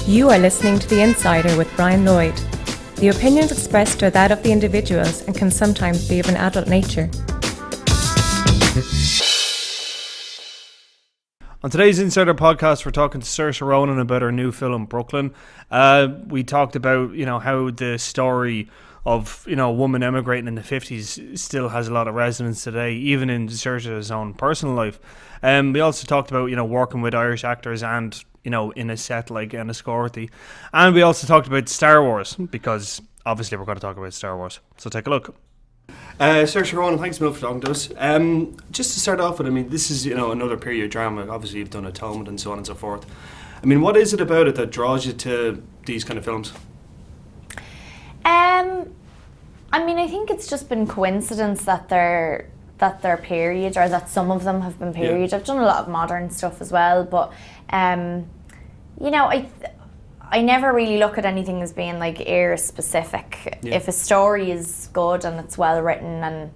You are listening to The Insider with Brian Lloyd. The opinions expressed are that of the individuals and can sometimes be of an adult nature. On today's Insider podcast, we're talking to Saoirse Ronan about her new film, Brooklyn. We talked about, how the story of, a woman emigrating in the 50s still has a lot of resonance today, even in Saoirse's own personal life. We also talked about, working with Irish actors and, in a set like Enniscorthy. And we also talked about Star Wars, because obviously we're going to talk about Star Wars. So take a look. Saoirse Ronan, thanks a million for talking to us. Just to start off with, this is another period drama. Obviously, you've done Atonement and so on and so forth. What is it about it that draws you to these kind of films? I think it's just been coincidence that they're period, or that some of them have been period. Yeah. I've done a lot of modern stuff as well, but I never really look at anything as being like era specific. Yeah. If a story is good and it's well written, and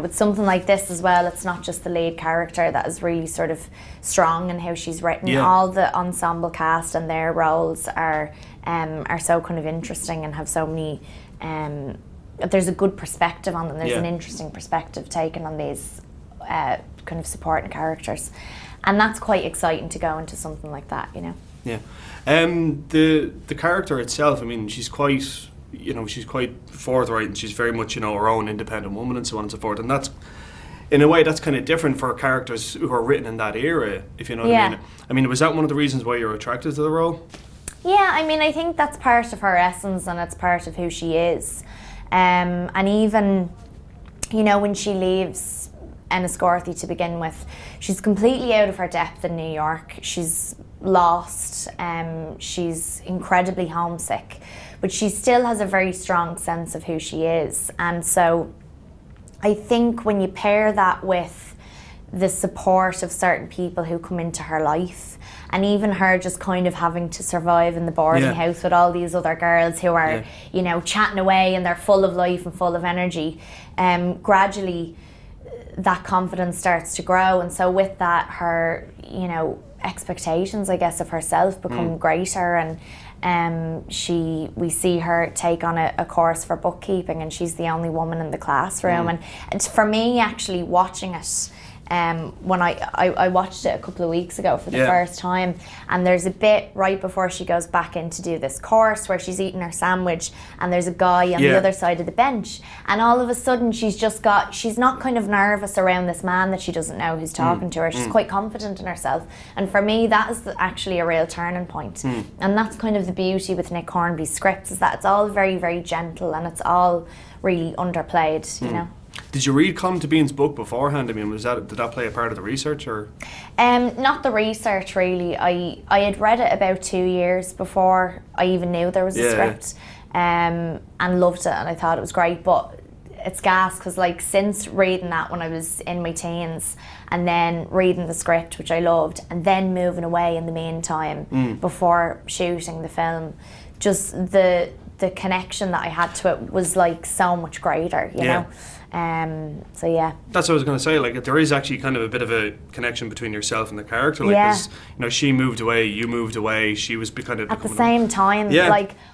with something like this as well, it's not just the lead character that is really sort of strong in how she's written. Yeah. All the ensemble cast and their roles are so kind of interesting and have so many. There's a good perspective on them. There's an interesting perspective taken on these kind of supporting characters, and that's quite exciting to go into something like that. Yeah. The character itself, she's quite, she's quite forthright, and she's very much, her own independent woman and so on and so forth. And that's, in a way, that's kind of different for characters who are written in that era, if you know what I mean. Was that one of the reasons why you're attracted to the role? Yeah, I think that's part of her essence, and it's part of who she is. And even, when she leaves Enniscorthy to begin with, she's completely out of her depth in New York. She's lost, she's incredibly homesick, but she still has a very strong sense of who she is. And so I think when you pair that with the support of certain people who come into her life, and even her just kind of having to survive in the boarding house with all these other girls who are, chatting away, and they're full of life and full of energy, gradually that confidence starts to grow. And so with that, her, expectations, I guess, of herself become greater, and we see her take on a course for bookkeeping, and she's the only woman in the classroom. And it's, for me, actually watching it, when I watched it a couple of weeks ago for the first time, and there's a bit right before she goes back in to do this course where she's eating her sandwich, and there's a guy on the other side of the bench, and all of a sudden she's not kind of nervous around this man that she doesn't know who's talking to her. She's quite confident in herself, and for me that is actually a real turning point. And that's kind of the beauty with Nick Hornby's scripts, is that it's all very, very gentle, and it's all really underplayed. Did you read Colm Tóibín's book beforehand? Did that play a part of the research, or? Not the research, really. I had read it about 2 years before I even knew there was a script, and loved it, and I thought it was great. But it's gas, because since reading that when I was in my teens, and then reading the script, which I loved, and then moving away in the meantime before shooting the film, just the connection that I had to it was so much greater, you know. So yeah, that's what I was going to say. There is actually kind of a bit of a connection between yourself and the character. Because she moved away, you moved away. She was kind of at the same time.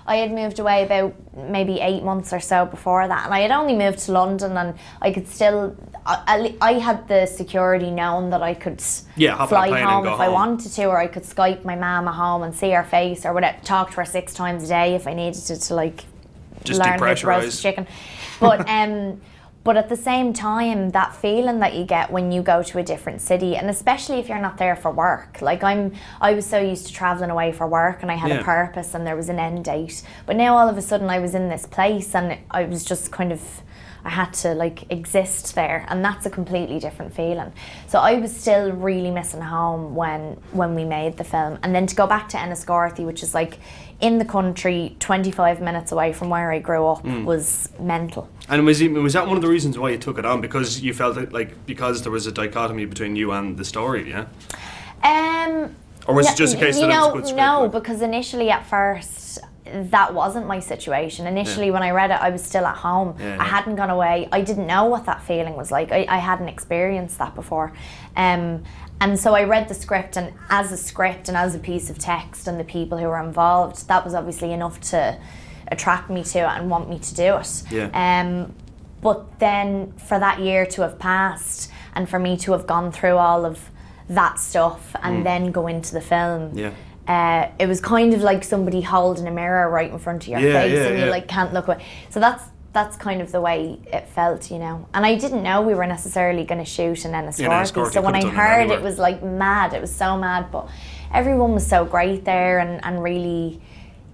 I had moved away about maybe 8 months or so before that, and I had only moved to London, and I could still. I had the security knowing that I could fly home if I wanted to, or I could Skype my mama home and see her face, or whatever, talk to her 6 times a day if I needed to just learn how to roast chicken. But But at the same time, that feeling that you get when you go to a different city, and especially if you're not there for work. I was so used to travelling away for work, and I had a purpose, and there was an end date. But now all of a sudden I was in this place, and I was just I had to exist there, and that's a completely different feeling. So I was still really missing home when we made the film. And then to go back to Enniscorthy, which is in the country, 25 minutes away from where I grew up, was mental. And was that one of the reasons why you took it on? Because you felt because there was a dichotomy between you and the story, yeah? Or was it just a case that it was a good script? No, because initially at first, that wasn't my situation. Initially, when I read it, I was still at home. I hadn't gone away. I didn't know what that feeling was like. I hadn't experienced that before. And so I read the script, and as a script and as a piece of text and the people who were involved, that was obviously enough to attract me to it and want me to do it. Yeah. But then for that year to have passed and for me to have gone through all of that stuff and then go into the film, it was kind of like somebody holding a mirror right in front of your face and you like can't look away. So that's kind of the way it felt, you know. And I didn't know we were necessarily going to shoot in Enniscorthy. So when I heard it was like mad, it was so mad. But everyone was so great there and really,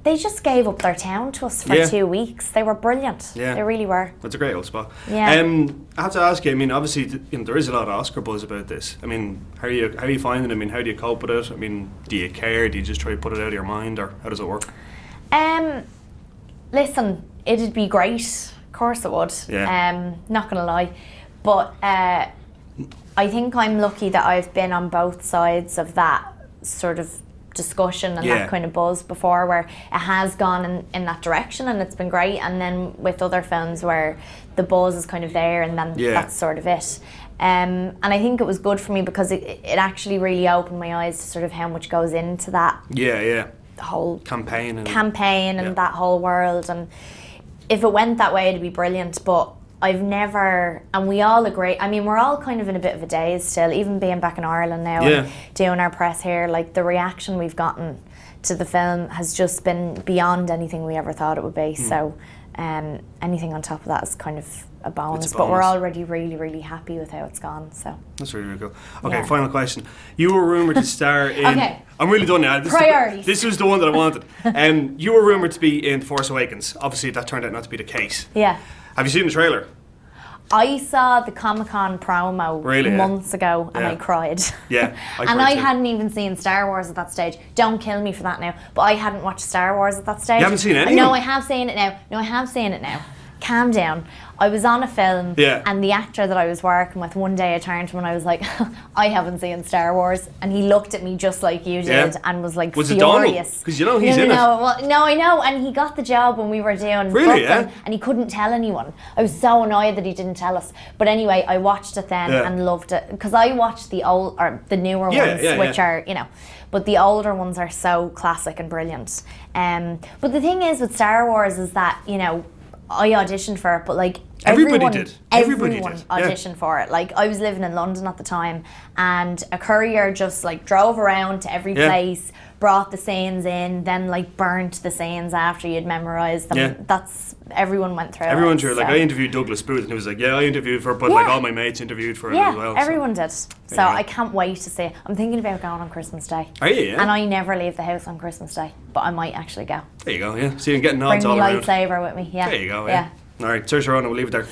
they just gave up their town to us for 2 weeks. They were brilliant. Yeah. They really were. That's a great old spot. Yeah. I have to ask you, I mean, obviously, there is a lot of Oscar buzz about this. I mean, how are you finding it? I mean, how do you cope with it? I mean, do you care? Do you just try to put it out of your mind, or how does it work? Listen, it'd be great. Of course it would. Yeah. Not gonna lie. But I think I'm lucky that I've been on both sides of that sort of discussion and that kind of buzz before, where it has gone in that direction and it's been great, and then with other films where the buzz is kind of there and then that's sort of it. And I think it was good for me because it actually really opened my eyes to sort of how much goes into that whole campaign and that whole world. And if it went that way, it'd be brilliant, but I've never, and we all agree, I mean, we're all kind of in a bit of a daze still, even being back in Ireland now and doing our press here, like the reaction we've gotten to the film has just been beyond anything we ever thought it would be. So anything on top of that is kind of a bonus, but we're already really, really happy with how it's gone. So that's really, really cool. Okay, final question. You were rumoured to star in... I'm really done now. Priorities. This was the one that I wanted. You were rumoured to be in Force Awakens. Obviously, that turned out not to be the case. Yeah. Have you seen the trailer? I saw the Comic-Con promo months ago and I cried. Yeah. And I hadn't even seen Star Wars at that stage. Don't kill me for that now. But I hadn't watched Star Wars at that stage. You haven't seen any? No, I have seen it now. Calm down. I was on a film and the actor that I was working with, one day I turned to him and I was like, I haven't seen Star Wars. And he looked at me just like you did and was like was furious. Because you know he's in it. Well, no, I know. And he got the job when we were doing Brooklyn and he couldn't tell anyone. I was so annoyed that he didn't tell us. But anyway, I watched it then and loved it. Because I watched the newer ones, which are, you know, but the older ones are so classic and brilliant. But the thing is with Star Wars is that, you know, I auditioned for it, but like everyone did. Everyone auditioned for it. Like I was living in London at the time, and a courier just like drove around to every place, brought the scenes in, then like burnt the scenes after you'd memorised them. Yeah. That's everyone went through. Everyone through. Like I interviewed Douglas Booth, and he was like, "Yeah, I interviewed for it, but like all my mates interviewed for it as well." Yeah, everyone did. So I can't wait to see it. I'm thinking about going on Christmas Day. Are you? Yeah. And I never leave the house on Christmas Day, but I might actually go. There you go. Yeah. So you can get nods all around. Bring my lightsaber with me. Yeah. There you go. Yeah. All right, Saoirse Ronan, we'll leave it there.